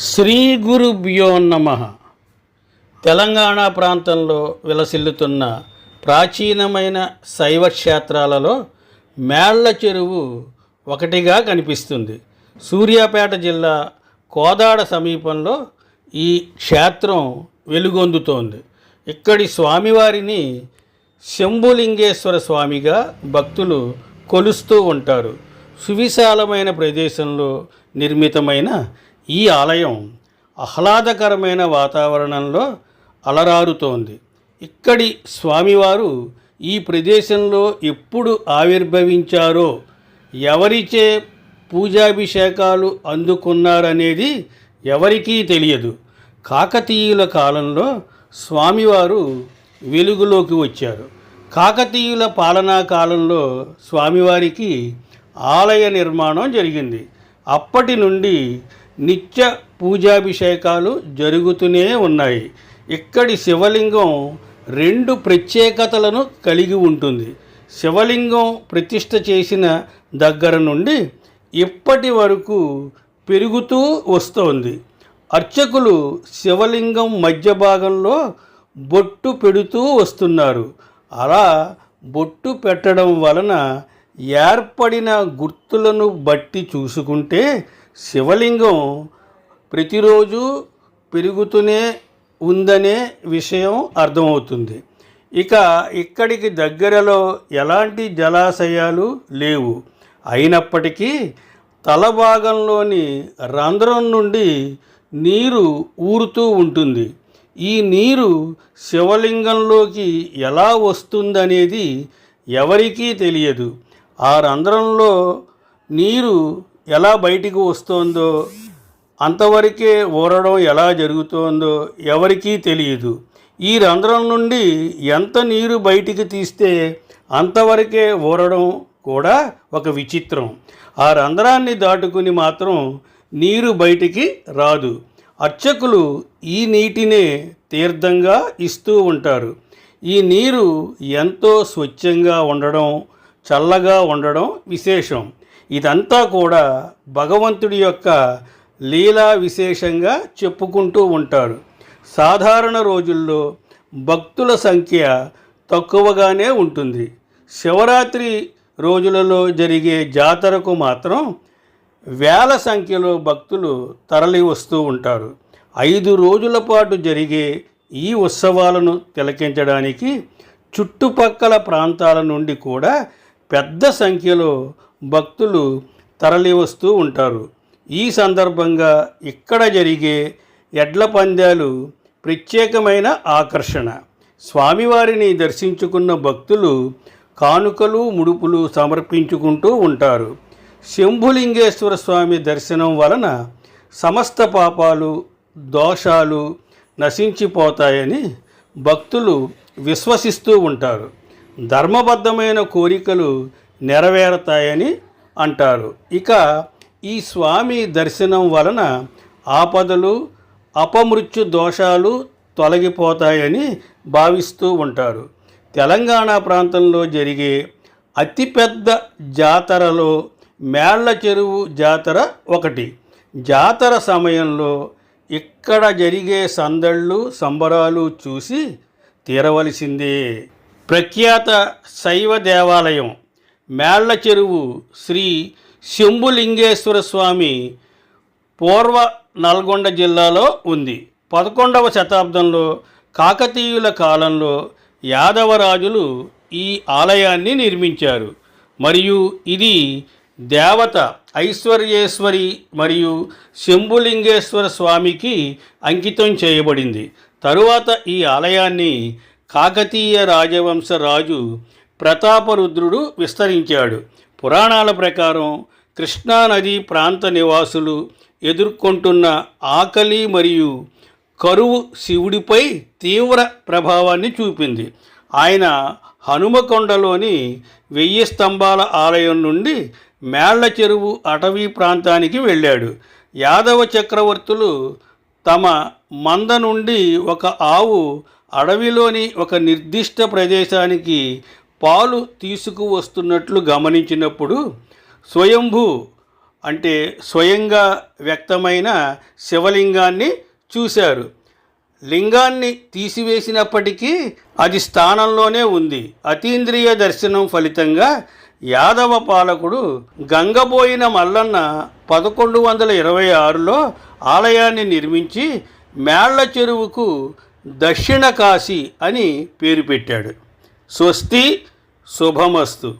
శ్రీ గురుభ్యో నమః. తెలంగాణ ప్రాంతంలో విలసిల్లుతున్న ప్రాచీనమైన శైవ క్షేత్రాలలో మేళ్ల చెరువు ఒకటిగా కనిపిస్తుంది. సూర్యాపేట జిల్లా కోదాడ సమీపంలో ఈ క్షేత్రం వెలుగొందుతోంది. ఇక్కడి స్వామివారిని శంభులింగేశ్వర స్వామిగా భక్తులు కొలుస్తూ ఉంటారు. సువిశాలమైన ప్రదేశంలో నిర్మితమైన ఈ ఆలయం ఆహ్లాదకరమైన వాతావరణంలో అలరారుతోంది. ఇక్కడి స్వామివారు ఈ ప్రదేశంలో ఎప్పుడు ఆవిర్భవించారో, ఎవరిచే పూజాభిషేకాలు అందుకున్నారనేది ఎవరికీ తెలియదు. కాకతీయుల కాలంలో స్వామివారు వెలుగులోకి వచ్చారు. కాకతీయుల పాలనా కాలంలో స్వామివారికి ఆలయ నిర్మాణం జరిగింది. అప్పటి నుండి నిత్య పూజాభిషేకాలు జరుగుతూనే ఉన్నాయి. ఇక్కడి శివలింగం రెండు ప్రత్యేకతలను కలిగి ఉంటుంది. శివలింగం ప్రతిష్ఠ చేసిన దగ్గర నుండి ఇప్పటి వరకు పెరుగుతూ వస్తోంది. అర్చకులు శివలింగం మధ్య భాగంలో బొట్టు పెడుతూ వస్తున్నారు. అలా బొట్టు పెట్టడం వలన ఏర్పడిన గుర్తులను బట్టి చూసుకుంటే శివలింగం ప్రతిరోజు పెరుగుతూనే ఉందనే విషయం అర్థమవుతుంది. ఇక ఇక్కడికి దగ్గరలో ఎలాంటి జలాశయాలు లేవు. అయినప్పటికీ తల భాగంలోని రంధ్రం నుండి నీరు ఊరుతూ ఉంటుంది. ఈ నీరు శివలింగంలోకి ఎలా వస్తుందనేది ఎవరికీ తెలియదు. ఆ రంధ్రంలో నీరు ఎలా బయటికి వస్తోందో, అంతవరకే ఊరడం ఎలా జరుగుతోందో ఎవరికీ తెలియదు. ఈ రంధ్రం నుండి ఎంత నీరు బయటికి తీస్తే అంతవరకే ఊరడం కూడా ఒక విచిత్రం. ఆ రంధ్రాన్ని దాటుకుని మాత్రం నీరు బయటికి రాదు. అర్చకులు ఈ నీటినే తీర్థంగా ఇస్తూ ఉంటారు. ఈ నీరు ఎంతో స్వచ్ఛంగా ఉండడం, చల్లగా ఉండడం విశేషం. ఇదంతా కూడా భగవంతుడి యొక్క లీలా విశేషంగా చెప్పుకుంటూ ఉంటారు. సాధారణ రోజుల్లో భక్తుల సంఖ్య తక్కువగానే ఉంటుంది. శివరాత్రి రోజులలో జరిగే జాతరకు మాత్రం వేల సంఖ్యలో భక్తులు తరలి వస్తూ ఉంటారు. 5 రోజుల పాటు జరిగే ఈ ఉత్సవాలను తిలకించడానికి చుట్టుపక్కల ప్రాంతాల నుండి కూడా పెద్ద సంఖ్యలో భక్తులు తరలి వస్తూ ఉంటారు. ఈ సందర్భంగా ఇక్కడ జరిగే ఎడ్ల పందాలు ప్రత్యేకమైన ఆకర్షణ. స్వామివారిని దర్శించుకున్న భక్తులు కానుకలు, ముడుపులు సమర్పించుకుంటూ ఉంటారు. శంభులింగేశ్వర స్వామి దర్శనం వలన సమస్త పాపాలు, దోషాలు నశించిపోతాయని భక్తులు విశ్వసిస్తూ ఉంటారు. ధర్మబద్ధమైన కోరికలు నెరవేరుతాయని అంటారు. ఇక ఈ స్వామి దర్శనం వలన ఆపదలు, అపమృత్యు దోషాలు తొలగిపోతాయని భావిస్తూ ఉంటారు. తెలంగాణ ప్రాంతంలో జరిగే అతిపెద్ద జాతరలో మేళ్ల చెరువు జాతర ఒకటి. జాతర సమయంలో ఇక్కడ జరిగే సందళ్ళు, సంబరాలు చూసి తీరవలసిందే. ప్రఖ్యాత శైవ దేవాలయం మేళ్ల చెరువు శ్రీ శంభులింగేశ్వర స్వామి పూర్వ నల్గొండ జిల్లాలో ఉంది. 11వ శతాబ్దంలో కాకతీయుల కాలంలో యాదవరాజులు ఈ ఆలయాన్ని నిర్మించారు. మరియు ఇది దేవత ఐశ్వర్యేశ్వరి మరియు శంభులింగేశ్వర స్వామికి అంకితం చేయబడింది. తరువాత ఈ ఆలయాన్ని కాకతీయ రాజవంశ రాజు ప్రతాపరుద్రుడు విస్తరించాడు. పురాణాల ప్రకారం కృష్ణానది ప్రాంత నివాసులు ఎదుర్కొంటున్న ఆకలి మరియు కరువు శివుడిపై తీవ్ర ప్రభావాన్ని చూపింది. ఆయన హనుమకొండలోని 1000 స్తంభాల ఆలయం నుండి మేళ్ల చెరువు అటవీ ప్రాంతానికి వెళ్ళాడు. యాదవ చక్రవర్తులు తమ మంద నుండి ఒక ఆవు అడవిలోని ఒక నిర్దిష్ట ప్రదేశానికి పాలు తీసుకువస్తున్నట్లు గమనించినప్పుడు స్వయంభూ అంటే స్వయంగా వ్యక్తమైన శివలింగాన్ని చూశారు. లింగాన్ని తీసివేసినప్పటికీ అది స్థానంలోనే ఉంది. అతీంద్రియ దర్శనం ఫలితంగా యాదవ పాలకుడు గంగబోయిన మల్లన్న 1126లో ఆలయాన్ని నిర్మించి మేళ్ల చెరువుకు దక్షిణ కాశీ అని పేరు పెట్టాడు. స్వస్తి శుభమస్తు.